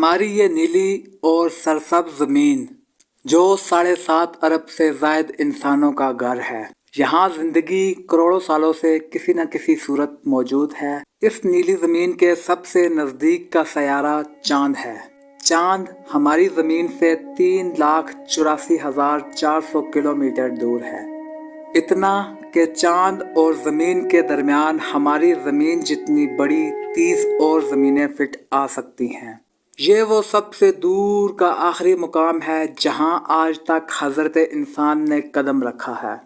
हमारी ये नीली और सरसब्ज ज़मीन जो 7.5 अरब से ज़ायद इंसानों का घर है, यहाँ ज़िंदगी करोड़ों सालों से किसी न किसी सूरत मौजूद है। इस नीली ज़मीन के सबसे नज़दीक का सयारा चाँद है। चाँद हमारी ज़मीन से 3,84,400 किलोमीटर दूर है। इतना कि चाँद और ज़मीन के दरमियान हमारी ज़मीन जितनी बड़ी 30 और ज़मीनें फिट आ सकती हैं। ये वो सबसे दूर का आखिरी मुकाम है जहां आज तक हज़रत इंसान ने कदम रखा है।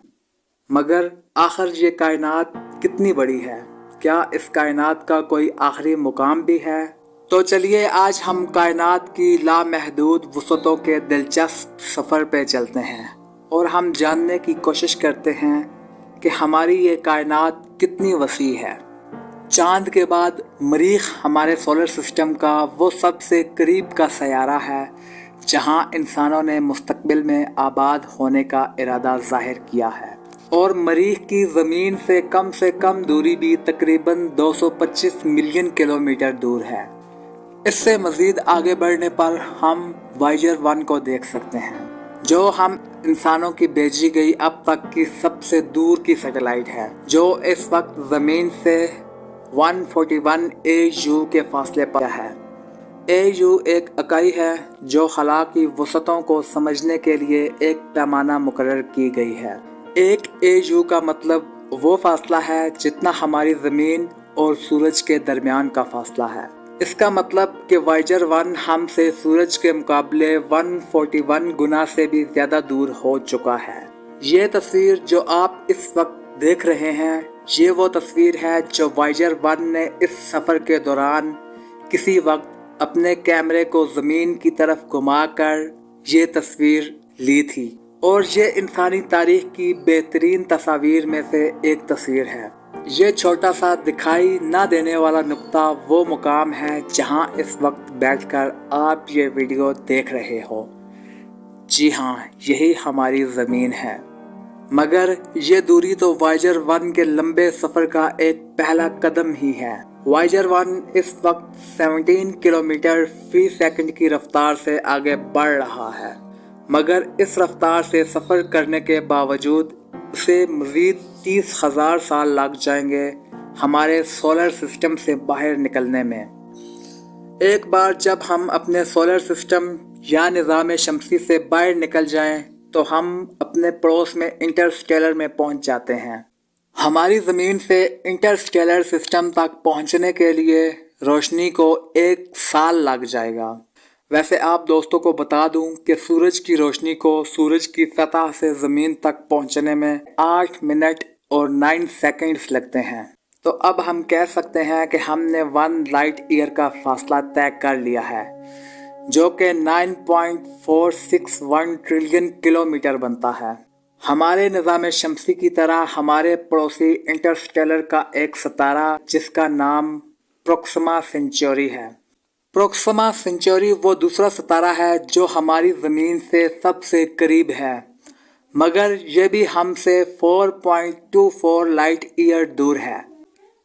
मगर आखिर ये कायनात कितनी बड़ी है? क्या इस कायनात का कोई आखिरी मुकाम भी है? तो चलिए आज हम कायनात की लामहदूद वुसअतों के दिलचस्प सफ़र पे चलते हैं और हम जानने की कोशिश करते हैं कि हमारी ये कायनात कितनी वसी है। चाँद के बाद मरीख हमारे सोलर सिस्टम का वो सबसे करीब का सयारा है जहां इंसानों ने मुस्तकबिल में आबाद होने का इरादा जाहिर किया है, और मरीख की ज़मीन से कम दूरी भी तकरीबन 225 मिलियन किलोमीटर दूर है। इससे मज़ीद आगे बढ़ने पर हम वायेजर 1 को देख सकते हैं जो हम इंसानों की भेजी गई अब तक की सबसे दूर की सैटेलाइट है, जो इस वक्त ज़मीन से 141 AU के फासले पर है। AU एक इकाई है जो खला की वसअतों को समझने के लिए एक पैमाना मुकर्रर की गई है। एक AU का मतलब वो फासला है जितना हमारी ज़मीन और सूरज के दरमियान का फासला है। इसका मतलब कि वायेजर 1 हमसे सूरज के मुकाबले 141 गुना से भी ज़्यादा दूर हो चुका है। ये तस्वीर जो आप इस वक्त देख रहे हैं, ये वो तस्वीर है जो वायेजर 1 ने इस सफ़र के दौरान किसी वक्त अपने कैमरे को ज़मीन की तरफ घुमाकर ये तस्वीर ली थी, और ये इंसानी तारीख की बेहतरीन तस्वीर में से एक तस्वीर है। ये छोटा सा दिखाई ना देने वाला नुक्ता वो मुकाम है जहां इस वक्त बैठकर आप ये वीडियो देख रहे हो। जी हाँ, यही हमारी ज़मीन है। मगर ये दूरी तो वायेजर 1 के लंबे सफ़र का एक पहला कदम ही है। वायेजर 1 इस वक्त 17 किलोमीटर फी सेकंड की रफ्तार से आगे बढ़ रहा है, मगर इस रफ्तार से सफ़र करने के बावजूद उसे मज़ीद 30,000 साल लग जाएंगे हमारे सोलर सिस्टम से बाहर निकलने में। एक बार जब हम अपने सोलर सिस्टम या निज़ाम शमसी से बाहर निकल जाएं तो हम अपने पड़ोस में इंटरस्टेलर में पहुंच जाते हैं। हमारी ज़मीन से इंटरस्टेलर सिस्टम तक पहुंचने के लिए रोशनी को 1 साल लग जाएगा। वैसे आप दोस्तों को बता दूं कि सूरज की रोशनी को सूरज की सतह से ज़मीन तक पहुंचने में 8 मिनट और 9 सेकंड्स लगते हैं। तो अब हम कह सकते हैं कि हमने 1 लाइट ईयर का फासला तय कर लिया है, जो कि 9.461 ट्रिलियन किलोमीटर बनता है। हमारे निज़ाम शमसी की तरह हमारे पड़ोसी इंटरस्टेलर का एक सितारा जिसका नाम प्रोक्सिमा सेंचुरी है। प्रोक्सिमा सेंचुरी वो दूसरा सितारा है जो हमारी ज़मीन से सबसे करीब है, मगर यह भी हमसे 4.24 लाइट ईयर दूर है,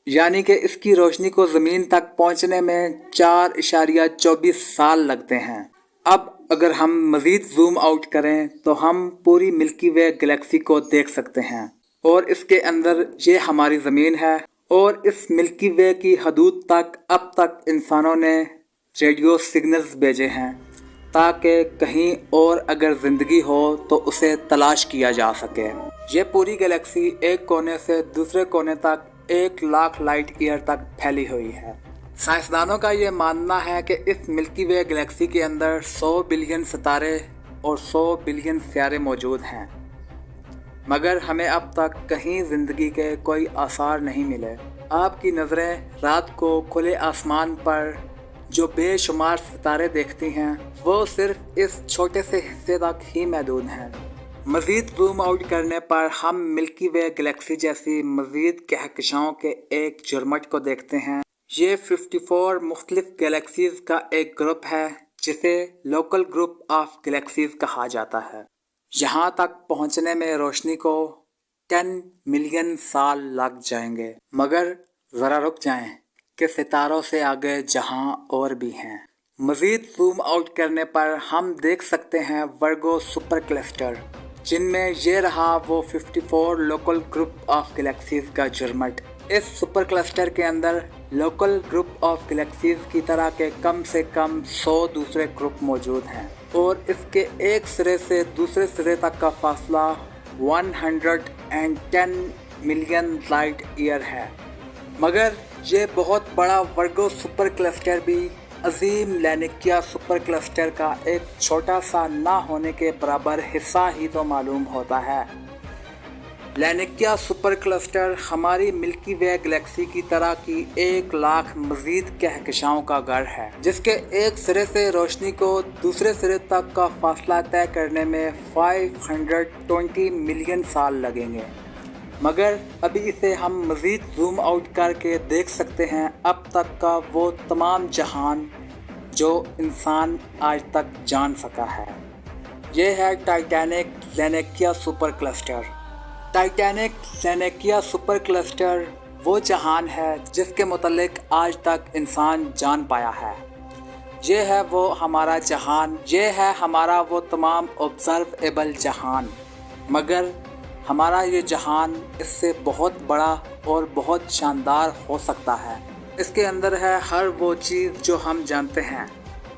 यानी कि इसकी रोशनी को ज़मीन तक पहुंचने में 4.24 साल लगते हैं। अब अगर हम मज़ीद जूम आउट करें तो हम पूरी मिल्की वे गैलेक्सी को देख सकते हैं, और इसके अंदर ये हमारी ज़मीन है, और इस मिल्की वे की हदूद तक अब तक इंसानों ने रेडियो सिग्नल्स भेजे हैं ताकि कहीं और अगर ज़िंदगी हो तो उसे तलाश किया जा सके। ये पूरी गैलेक्सी एक कोने से दूसरे कोने तक 1 लाख लाइट ईयर तक फैली हुई है। साइंसदानों का ये मानना है कि इस मिल्की वे गैलेक्सी के अंदर 100 बिलियन सितारे और 100 बिलियन सियारे मौजूद हैं, मगर हमें अब तक कहीं ज़िंदगी के कोई आसार नहीं मिले। आपकी नज़रें रात को खुले आसमान पर जो बेशुमार सितारे देखती हैं वो सिर्फ इस छोटे से हिस्से तक ही महदूद हैं। मज़ीद जूम आउट करने पर हम मिल्की वे गैलेक्सी जैसी मज़ीद कहकशाओं के एक झुरमट को देखते हैं। ये 54 मुख्तलिफ गैलेक्सीज़ का एक ग्रुप है जिसे लोकल ग्रुप ऑफ गैलेक्सीज़ कहा जाता है। यहाँ तक पहुँचने में रोशनी को 10 मिलियन साल लग जाएंगे, मगर ज़रा रुक जाएं कि सितारों से आगे जहां और भी हैं। मज़ीद जूम आउट करने पर हम देख सकते हैं वर्गो सुपर क्लस्टर, जिनमें ये रहा वो 54 लोकल ग्रुप ऑफ गैलेक्सीज का जुर्मट। इस सुपर क्लस्टर के अंदर लोकल ग्रुप ऑफ गैलेक्सीज की तरह के कम से कम 100 दूसरे ग्रुप मौजूद हैं और इसके एक सिरे से दूसरे सिरे तक का फासला 110 मिलियन लाइट ईयर है। मगर ये बहुत बड़ा वर्गो सुपर क्लस्टर भी अजीम लैनिकिया सुपर क्लस्टर का एक छोटा सा ना होने के बराबर हिस्सा ही तो मालूम होता है। लैनिकिया सुपर क्लस्टर हमारी मिल्की वे गैलेक्सी की तरह की 1 लाख मजीद कहकशाओं का घर है, जिसके एक सिरे से रोशनी को दूसरे सिरे तक का फासला तय करने में 520 मिलियन साल लगेंगे। मगर अभी इसे हम मज़ीद जूम आउट करके देख सकते हैं अब तक का वो तमाम जहान जो इंसान आज तक जान सका है। ये है titanic Laniakea super cluster. Titanic Laniakea super cluster वो जहान है जिसके मुतल्लिक आज तक इंसान जान पाया है। ये है वो हमारा जहान, ये है हमारा वो तमाम ऑब्जर्वेबल जहान। मगर हमारा ये जहान इससे बहुत बड़ा और बहुत शानदार हो सकता है। इसके अंदर है हर वो चीज़ जो हम जानते हैं।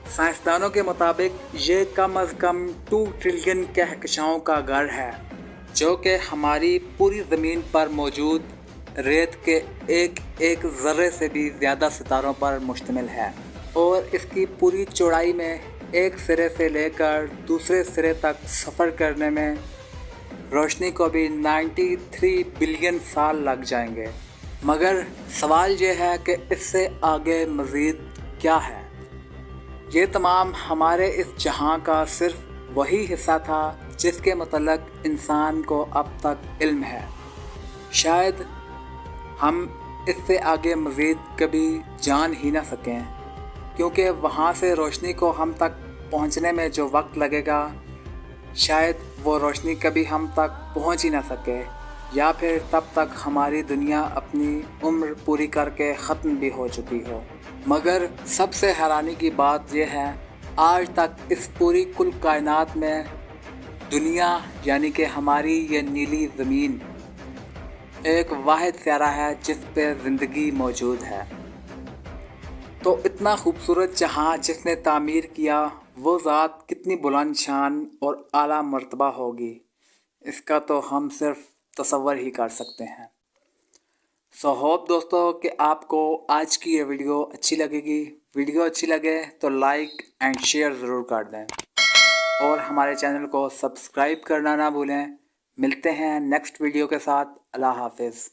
साइंसदानों के मुताबिक ये कम अज़ कम 2 ट्रिलियन कहकशाओं का घर है, जो कि हमारी पूरी ज़मीन पर मौजूद रेत के एक एक ज़र्रे से भी ज़्यादा सितारों पर मुश्तमिल है और इसकी पूरी चौड़ाई में एक सिरे से लेकर दूसरे सिरे तक सफ़र करने में रोशनी को भी 93 बिलियन साल लग जाएंगे। मगर सवाल ये है कि इससे आगे मज़ीद क्या है। ये तमाम हमारे इस जहां का सिर्फ वही हिस्सा था जिसके मतलब इंसान को अब तक इल्म है। शायद हम इससे आगे मज़ीद कभी जान ही ना सकें, क्योंकि वहाँ से रोशनी को हम तक पहुँचने में जो वक्त लगेगा, शायद वो रोशनी कभी हम तक पहुँच ही ना सके, या फिर तब तक हमारी दुनिया अपनी उम्र पूरी करके ख़त्म भी हो चुकी हो। मगर सबसे हैरानी की बात यह है, आज तक इस पूरी कुल कायनात में दुनिया यानी कि हमारी ये नीली ज़मीन एक वाहिद सियारा है जिस पे ज़िंदगी मौजूद है। तो इतना खूबसूरत जहां जिसने तामीर किया, वो ज़ात कितनी बुलंद शान और आला मर्तबा होगी, इसका तो हम सिर्फ तसव्वुर ही कर सकते हैं। सो होप दोस्तों कि आपको आज की ये वीडियो अच्छी लगेगी। वीडियो अच्छी लगे तो लाइक एंड शेयर ज़रूर कर दें और हमारे चैनल को सब्सक्राइब करना ना भूलें। मिलते हैं नेक्स्ट वीडियो के साथ। अल्लाह हाफिज़।